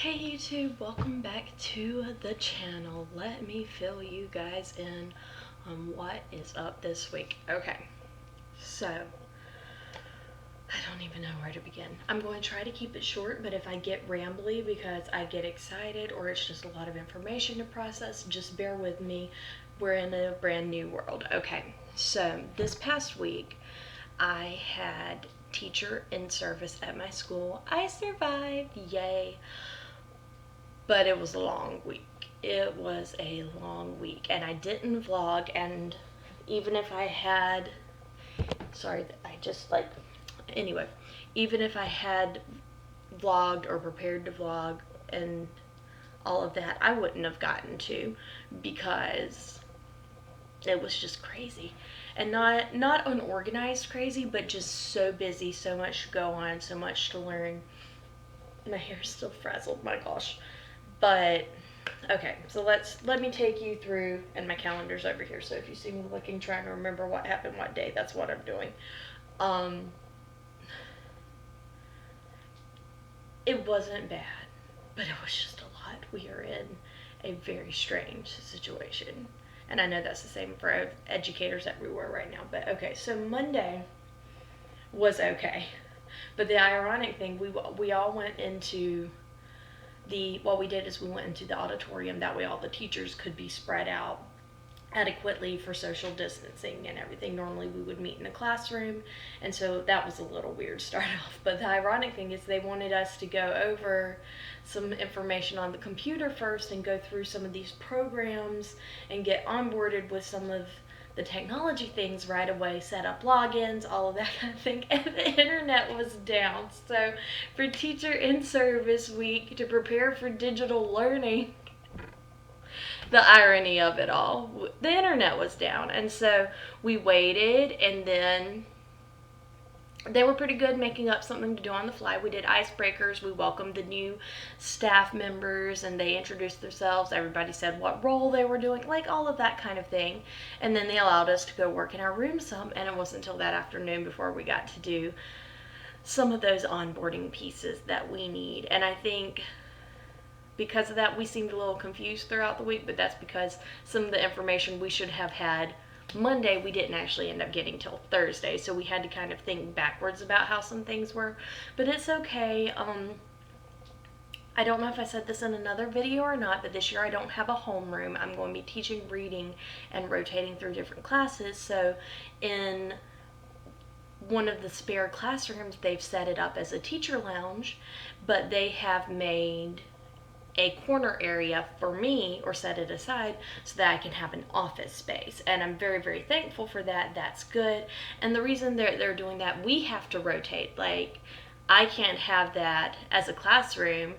Hey YouTube, welcome back to the channel. Let me fill you guys in on what is up this week. Okay, so I don't even know where to begin. I'm going to try to keep it short, but if I get rambly because I get excited or it's just a lot of information to process, just bear with me. We're in a brand new world. Okay, so this past week I had Teacher Inservice at my school. I survived, yay. But it was a long week. It was a long week, and I didn't vlog, and even if I had, anyway, even if I had vlogged or prepared to vlog and all of that, I wouldn't have gotten to, because it was just crazy. And not unorganized crazy, but just so busy, so much to go on, so much to learn. My hair's still frazzled, my gosh. But okay, so let me take you through, and my calendar's over here, so if you see me looking, trying to remember what happened what day, that's what I'm doing. It wasn't bad, but it was just a lot. We are in a very strange situation, and I know that's the same for educators everywhere right now. But okay, so Monday was okay, but the ironic thing, we all went into what we did is we went into the auditorium. That way all the teachers could be spread out adequately for social distancing and everything. Normally we would meet in a classroom, and so that was a little weird start off. But the ironic thing is they wanted us to go over some information on the computer first and go through some of these programs and get onboarded with some of the technology things right away, set up logins, all of that kind of thing, and the internet was down. So for Teacher Inservice week, to prepare for digital learning, the irony of it all, the internet was down. And so we waited, and then they were pretty good making up something to do on the fly. We did icebreakers. We welcomed the new staff members, and they introduced themselves. Everybody said what role they were doing, like all of that kind of thing. And then they allowed us to go work in our room some, and it wasn't until that afternoon before we got to do some of those onboarding pieces that we need. And I think because of that, we seemed a little confused throughout the week, but that's because some of the information we should have had Monday, we didn't actually end up getting till Thursday, so we had to kind of think backwards about how some things were, but it's okay. I don't know if I said this in another video or not, but this year I don't have a homeroom. I'm going to be teaching reading and rotating through different classes, so in one of the spare classrooms, they've set it up as a teacher lounge, but they have made a corner area for me, or set it aside, so that I can have an office space. And I'm very, very thankful for that. That's good. And the reason they're doing that, we have to rotate. Like, I can't have that as a classroom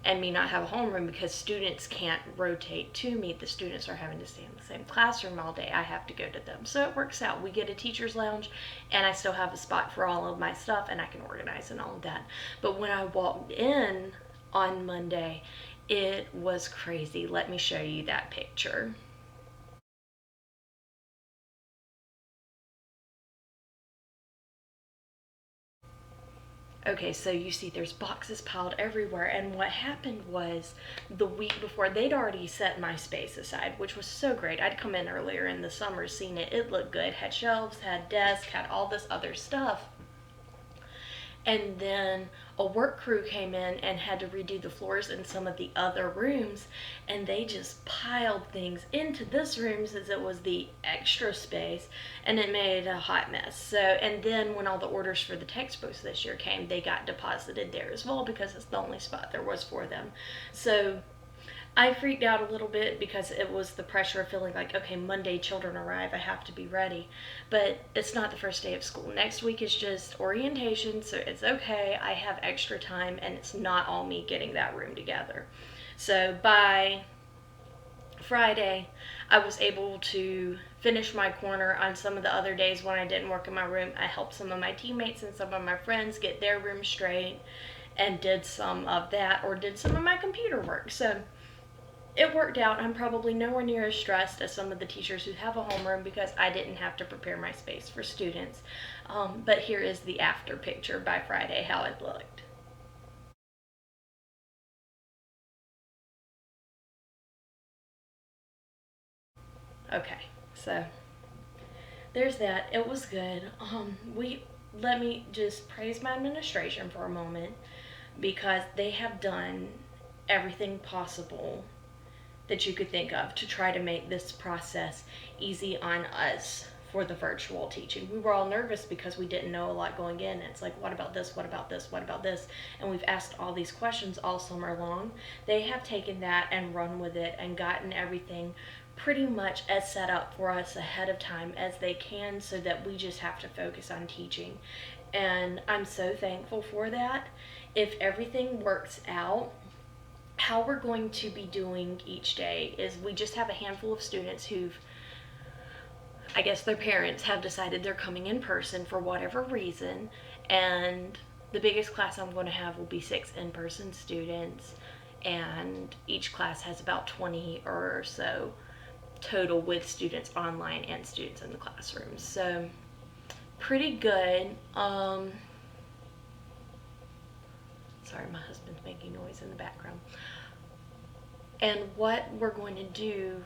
and me not have a homeroom, because students can't rotate to me. The students are having to stay in the same classroom all day. I have to go to them. So it works out. We get a teacher's lounge, and I still have a spot for all of my stuff, and I can organize and all of that. But when I walked in on Monday, it was crazy. Let me show you that picture. Okay, so you see there's boxes piled everywhere, and what happened was the week before, they'd already set my space aside, which was so great. I'd come in earlier in the summer, seen it. It looked good. Had shelves, had desks, had all this other stuff. And then a work crew came in and had to redo the floors in some of the other rooms, and they just piled things into this room since it was the extra space, and it made a hot mess. So, and then when all the orders for the textbooks this year came, they got deposited there as well, because it's the only spot there was for them. So I freaked out a little bit, because it was the pressure of feeling like, okay, Monday children arrive, I have to be ready. But it's not the first day of school. Next week is just orientation, so it's okay. I have extra time, and it's not all me getting that room together. So by Friday, I was able to finish my corner. On some of the other days when I didn't work in my room, I helped some of my teammates and some of my friends get their room straight, and did some of that, or did some of my computer work. So it worked out. I'm probably nowhere near as stressed as some of the teachers who have a homeroom, because I didn't have to prepare my space for students. But here is the after picture by Friday, how it looked. Okay, so there's that. It was good. Let me just praise my administration for a moment, because they have done everything possible that you could think of to try to make this process easy on us for the virtual teaching. We were all nervous because we didn't know a lot going in. It's like, what about this? What about this? What about this? And we've asked all these questions all summer long. They have taken that and run with it and gotten everything pretty much as set up for us ahead of time as they can, so that we just have to focus on teaching. And I'm so thankful for that. If everything works out, how we're going to be doing each day is we just have a handful of students who've, I guess their parents have decided they're coming in person for whatever reason, and the biggest class I'm going to have will be 6 in-person students, and each class has about 20 or so total, with students online and students in the classroom. So pretty good. Sorry, my husband's making noise in the background. And what we're going to do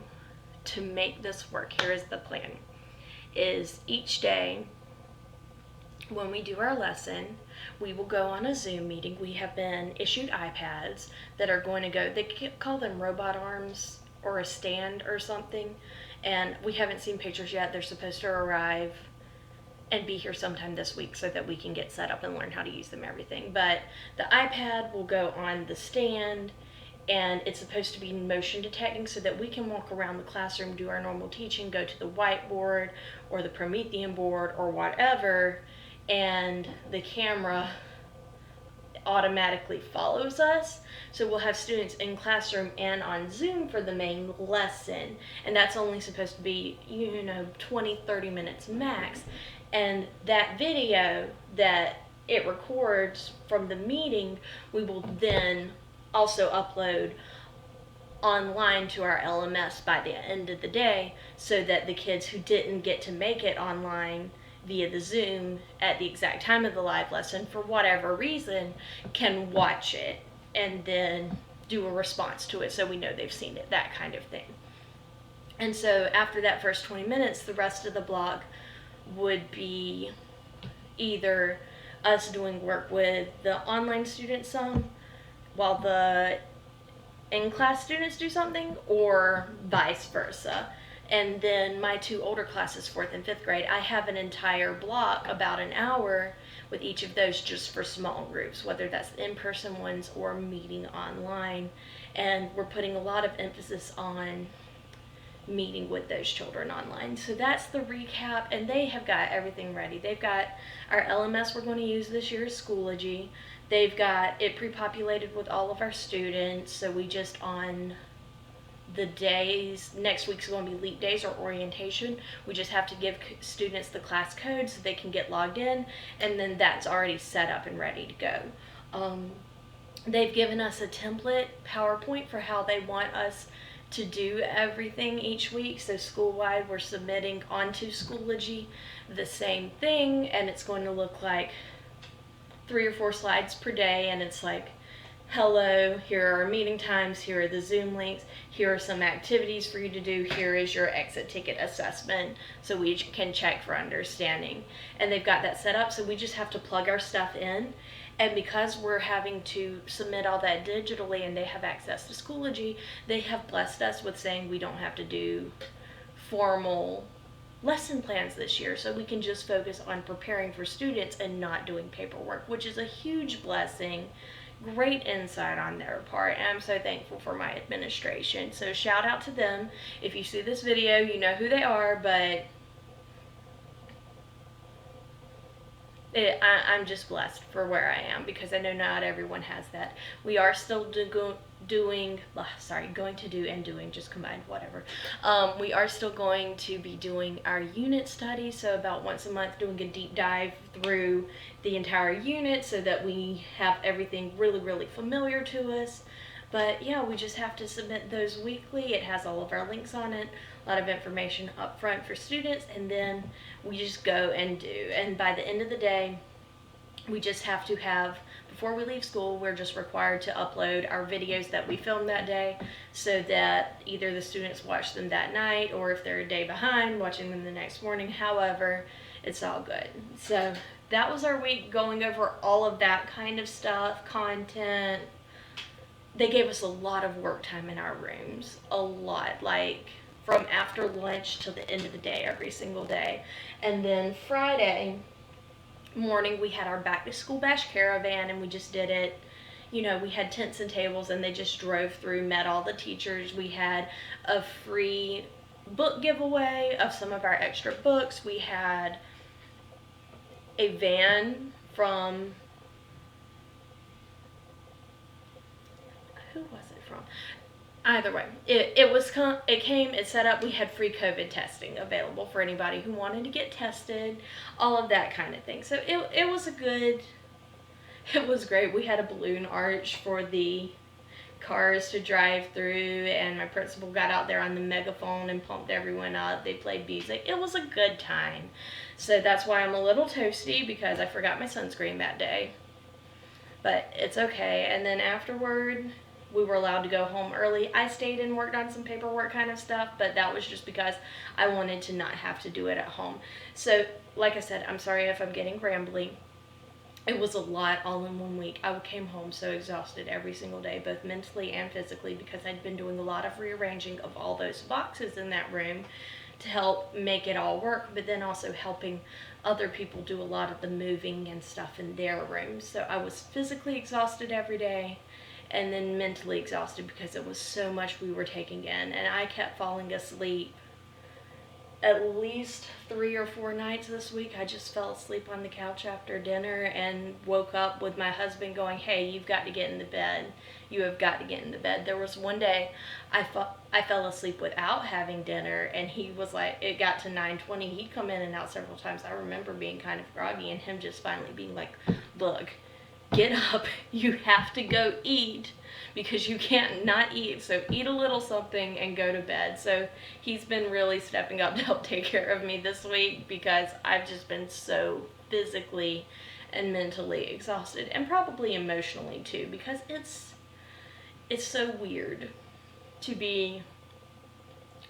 to make this work, here is the plan, is each day when we do our lesson, we will go on a Zoom meeting. We have been issued iPads that are going to go, they call them robot arms or a stand or something, and we haven't seen pictures yet. They're supposed to arrive and be here sometime this week so that we can get set up and learn how to use them, everything. But the iPad will go on the stand, and it's supposed to be motion detecting so that we can walk around the classroom, do our normal teaching, go to the whiteboard or the Promethean board or whatever, and the camera automatically follows us. So we'll have students in classroom and on Zoom for the main lesson, and that's only supposed to be 20-30 minutes max. And that video that it records from the meeting, we will then also upload online to our LMS by the end of the day, so that the kids who didn't get to make it online via the Zoom at the exact time of the live lesson for whatever reason can watch it and then do a response to it, so we know they've seen it, that kind of thing. And so after that first 20 minutes, the rest of the block would be either us doing work with the online students some, while the in-class students do something, or vice versa. And then my 2 older classes, 4th and 5th grade, I have an entire block, about an hour, with each of those just for small groups, whether that's in-person ones or meeting online. And we're putting a lot of emphasis on meeting with those children online. So that's the recap, and they have got everything ready. They've got our LMS we're going to use this year is Schoology. They've got it pre-populated with all of our students, so we just, on the days, next week's going to be leap days or orientation, we just have to give students the class code so they can get logged in, and then that's already set up and ready to go. They've given us a template PowerPoint for how they want us to do everything each week. So school-wide, we're submitting onto Schoology the same thing, and it's going to look like 3 or 4 slides per day, and it's like, hello, here are our meeting times, here are the Zoom links, here are some activities for you to do, here is your exit ticket assessment, so we can check for understanding. And they've got that set up, so we just have to plug our stuff in. And because we're having to submit all that digitally and they have access to Schoology, they have blessed us with saying we don't have to do formal lesson plans this year, so we can just focus on preparing for students and not doing paperwork, which is a huge blessing. Great insight on their part, and I'm so thankful for my administration. So shout out to them. If you see this video, you know who they are, but I'm just blessed for where I am, because I know not everyone has that. We are still going to do and doing, just combined, whatever. We are still going to be doing our unit study, so about once a month doing a deep dive through the entire unit so that we have everything really, really familiar to us. But yeah, we just have to submit those weekly. It has all of our links on it, a lot of information up front for students, and then we just go and do. And by the end of the day, We just have to have, before we leave school, we're just required to upload our videos that we filmed that day, so that either the students watch them that night, or if they're a day behind, watching them the next morning. However, it's all good. So that was our week, going over all of that kind of stuff, content. They gave us a lot of work time in our rooms, a lot, like from after lunch till the end of the day, every single day. And then Friday morning, we had our back to school bash caravan, and we just did it. You know, we had tents and tables, and they just drove through, met all the teachers. We had a free book giveaway of some of our extra books. We had a van from, who was it from? Either way, it came, it set up. We had free COVID testing available for anybody who wanted to get tested, all of that kind of thing. So it was it was great. We had a balloon arch for the cars to drive through, and my principal got out there on the megaphone and pumped everyone up. They played music. It was a good time. So that's why I'm a little toasty, because I forgot my sunscreen that day. But it's okay. And then afterward, we were allowed to go home early. I stayed and worked on some paperwork kind of stuff, but that was just because I wanted to not have to do it at home. So, like I said, I'm sorry if I'm getting rambly. It was a lot all in one week. I came home so exhausted every single day, both mentally and physically, because I'd been doing a lot of rearranging of all those boxes in that room to help make it all work, but then also helping other people do a lot of the moving and stuff in their rooms. So I was physically exhausted every day, and then mentally exhausted because it was so much we were taking in, and I kept falling asleep at least 3 or 4 nights this week. I just fell asleep on the couch after dinner and woke up with my husband going, "Hey, you've got to get in the bed. You have got to get in the bed." There was one day I fell asleep without having dinner, and he was like, it got to 9:20. He'd come in and out several times. I remember being kind of groggy, and him just finally being like, "Look, get up, you have to go eat, because you can't not eat, so eat a little something and go to bed." So he's been really stepping up to help take care of me this week, because I've just been so physically and mentally exhausted, and probably emotionally too, because it's so weird to be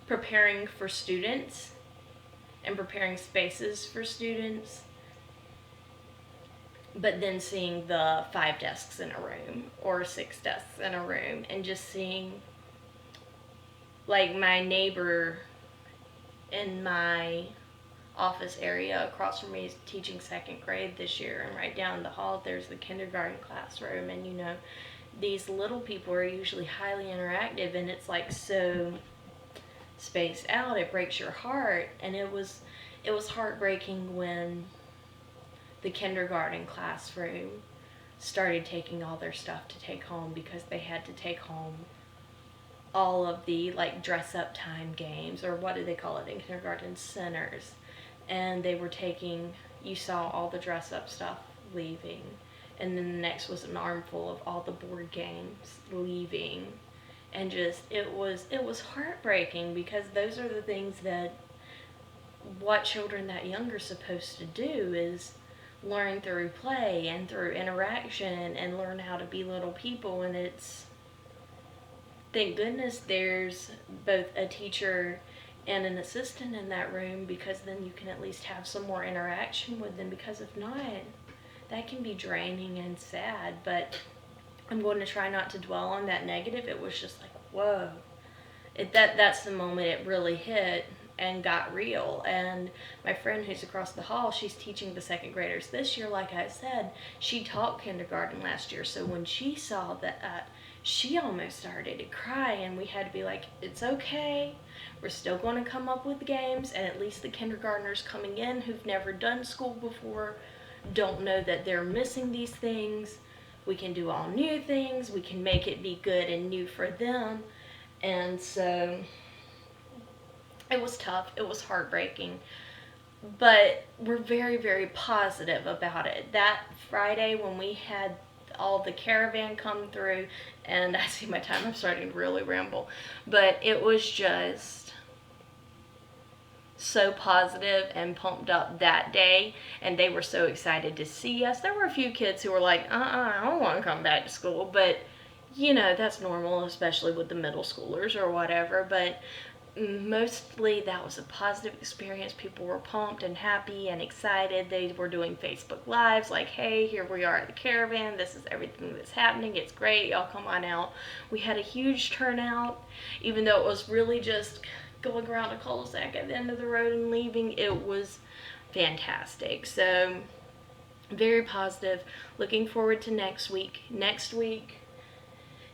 preparing for students and preparing spaces for students, but then seeing the 5 desks in a room or 6 desks in a room, and just seeing, like, my neighbor in my office area across from me is teaching 2nd grade this year, and right down the hall there's the kindergarten classroom, and you know, these little people are usually highly interactive, and it's like so spaced out, it breaks your heart. And it was heartbreaking when the kindergarten classroom started taking all their stuff to take home, because they had to take home all of the, like, dress up time games, or what do they call it in kindergarten, centers. And they were taking, you saw all the dress up stuff leaving, and then the next was an armful of all the board games leaving. And just, it was heartbreaking, because those are the things that what children that young are supposed to do, is learn through play and through interaction, and learn how to be little people. And it's, thank goodness there's both a teacher and an assistant in that room, because then you can at least have some more interaction with them, because if not, that can be draining and sad. But I'm going to try not to dwell on that negative. It was just like, whoa. That's the moment it really hit and got real. And my friend who's across the hall, she's teaching the 2nd graders this year. Like I said, she taught kindergarten last year, so when she saw that, she almost started to cry, and we had to be like, it's okay, we're still going to come up with games, and at least the kindergartners coming in who've never done school before don't know that they're missing these things. We can do all new things, we can make it be good and new for them. And so it was tough, it was heartbreaking, but we're very, very positive about it. That Friday when we had all the caravan come through, and I see my time, I'm starting to really ramble, but it was just so positive and pumped up that day, and they were so excited to see us. There were a few kids who were like, I don't want to come back to school, but you know, that's normal, especially with the middle schoolers or whatever. But mostly that was a positive experience. People were pumped and happy and excited. They were doing Facebook Lives like, hey, here we are at the caravan. This is everything that's happening. It's great. Y'all come on out. We had a huge turnout, even though it was really just going around a cul-de-sac at the end of the road and leaving. It was fantastic. So very positive. Looking forward to next week. Next week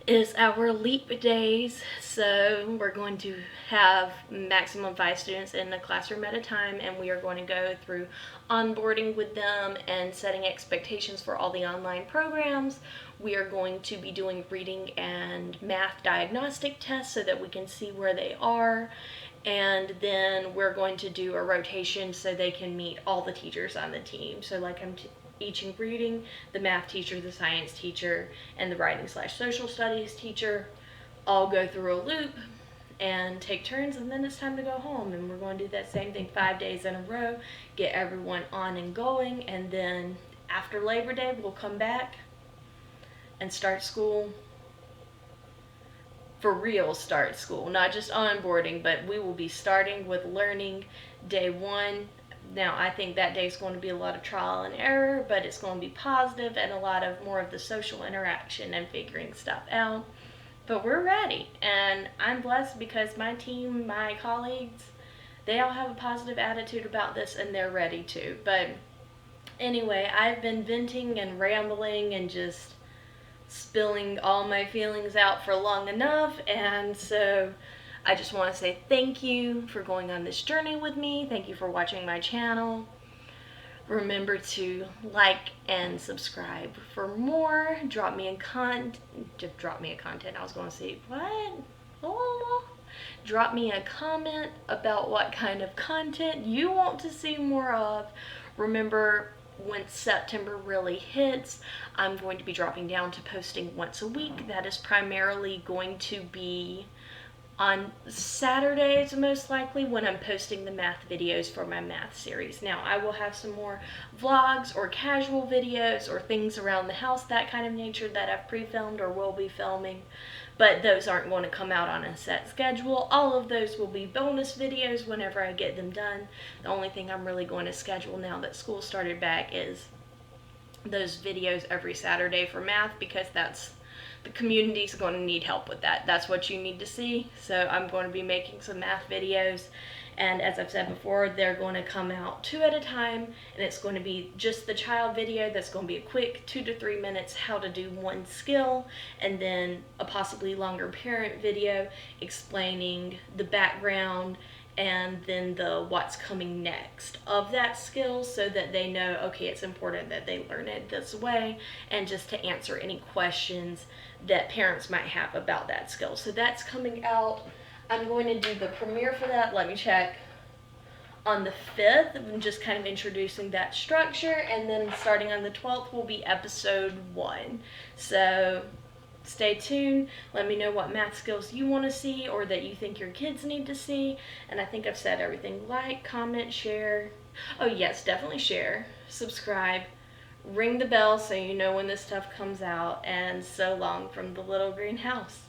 is our leap days, so we're going to have maximum 5 students in a classroom at a time, and we are going to go through onboarding with them and setting expectations for all the online programs. We are going to be doing reading and math diagnostic tests so that we can see where they are, and then we're going to do a rotation so they can meet all the teachers on the team. So like I'm teaching reading, the math teacher, the science teacher, and the writing/social studies teacher all go through a loop and take turns, and then it's time to go home. And we're going to do that same thing 5 days in a row, get everyone on and going, and then after Labor Day we'll come back and start school for real. Start school, not just onboarding, but we will be starting with learning day 1. Now, I think that day is going to be a lot of trial and error, but it's going to be positive and a lot of more of the social interaction and figuring stuff out. But we're ready, and I'm blessed because my team, my colleagues, they all have a positive attitude about this, and they're ready too. But anyway, I've been venting and rambling and just spilling all my feelings out for long enough, and so I just want to say thank you for going on this journey with me. Thank you for watching my channel. Remember to like and subscribe for more. Drop me a comment. I was going to say, what? Oh. Drop me a comment about what kind of content you want to see more of. Remember, when September really hits, I'm going to be dropping down to posting once a week. That is primarily going to be on Saturdays, most likely, when I'm posting the math videos for my math series. Now, I will have some more vlogs or casual videos or things around the house, that kind of nature, that I've pre-filmed or will be filming, but those aren't going to come out on a set schedule. All of those will be bonus videos whenever I get them done. The only thing I'm really going to schedule now that school started back is those videos every Saturday for math, because the community's going to need help with that. That's what you need to see. So I'm going to be making some math videos, and as I've said before, they're going to come out 2 at a time, and it's going to be just the child video. That's going to be a quick 2 to 3 minutes how to do one skill, and then a possibly longer parent video explaining the background and then the what's coming next of that skill, so that they know, okay, it's important that they learn it this way, and just to answer any questions that parents might have about that skill. So that's coming out. I'm going to do the premiere for that, let me check, on the 5th. I'm just kind of introducing that structure, and then starting on the 12th will be episode 1. So stay tuned. Let me know what math skills you want to see or that you think your kids need to see. And I think I've said everything. Like, comment, share. Oh yes, definitely share. Subscribe. Ring the bell so you know when this stuff comes out. And so long from the little green house.